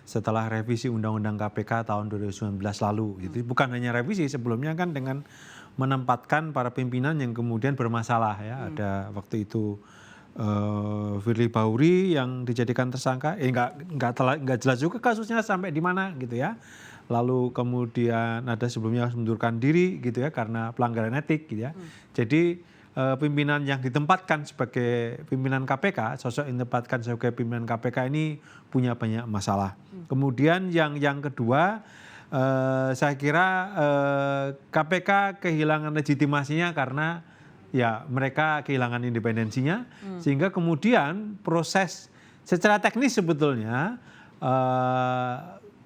setelah revisi Undang-Undang KPK tahun 2019 lalu. Itu bukan hanya revisi, sebelumnya kan dengan menempatkan para pimpinan yang kemudian bermasalah ya. Ada waktu itu Firly Bahuri yang dijadikan tersangka, nggak jelas juga kasusnya sampai di mana gitu ya. Lalu kemudian ada sebelumnya mengundurkan diri gitu ya karena pelanggaran etik gitu ya. Jadi pimpinan yang ditempatkan sebagai pimpinan KPK, sosok yang ditempatkan sebagai pimpinan KPK ini punya banyak masalah. Kemudian yang kedua, saya kira KPK kehilangan legitimasinya karena ya mereka kehilangan independensinya, sehingga kemudian proses secara teknis sebetulnya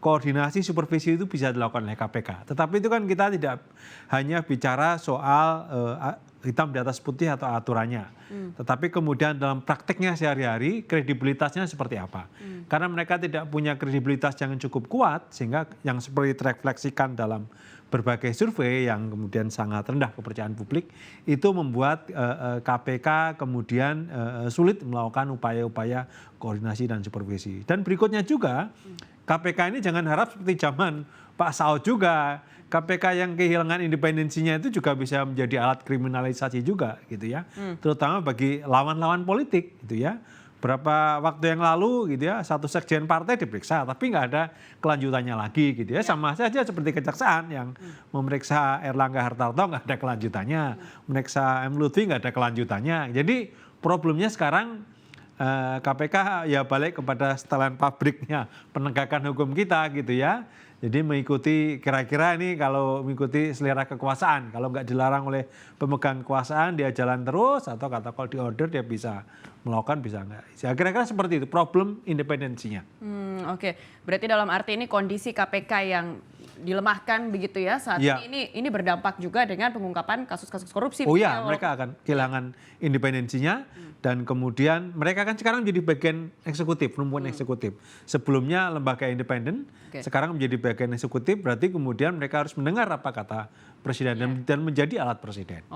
koordinasi supervisi itu bisa dilakukan oleh KPK. Tetapi itu kan kita tidak hanya bicara soal hitam di atas putih atau aturannya. Tetapi kemudian dalam prakteknya sehari-hari kredibilitasnya seperti apa. Karena mereka tidak punya kredibilitas yang cukup kuat sehingga yang seperti terefleksikan dalam berbagai survei yang kemudian sangat rendah kepercayaan publik itu membuat KPK kemudian sulit melakukan upaya-upaya koordinasi dan supervisi. Dan berikutnya juga KPK ini jangan harap seperti zaman Pak Saud juga. KPK yang kehilangan independensinya itu juga bisa menjadi alat kriminalisasi juga gitu ya. Terutama bagi lawan-lawan politik gitu ya. Berapa waktu yang lalu gitu ya, satu sekjen partai diperiksa tapi nggak ada kelanjutannya lagi gitu ya. Sama saja seperti kejaksaan yang memeriksa Erlangga Hartarto nggak ada kelanjutannya. Memeriksa M. Lutfi nggak ada kelanjutannya. Jadi problemnya sekarang KPK ya balik kepada setelan pabriknya penegakan hukum kita gitu ya. Jadi mengikuti kira-kira ini kalau mengikuti selera kekuasaan. Kalau nggak dilarang oleh pemegang kekuasaan dia jalan terus atau kalau di order dia bisa melakukan bisa nggak. Ya, kira-kira seperti itu problem independensinya. Oke, berarti dalam arti ini kondisi KPK yang dilemahkan begitu ya saat ini berdampak juga dengan pengungkapan kasus-kasus korupsi. Oh ya, mereka akan kehilangan independensinya dan kemudian mereka kan sekarang menjadi bagian eksekutif, rumpuan eksekutif. Sebelumnya lembaga independen, sekarang menjadi bagian eksekutif, berarti kemudian mereka harus mendengar apa kata presiden dan menjadi alat presiden.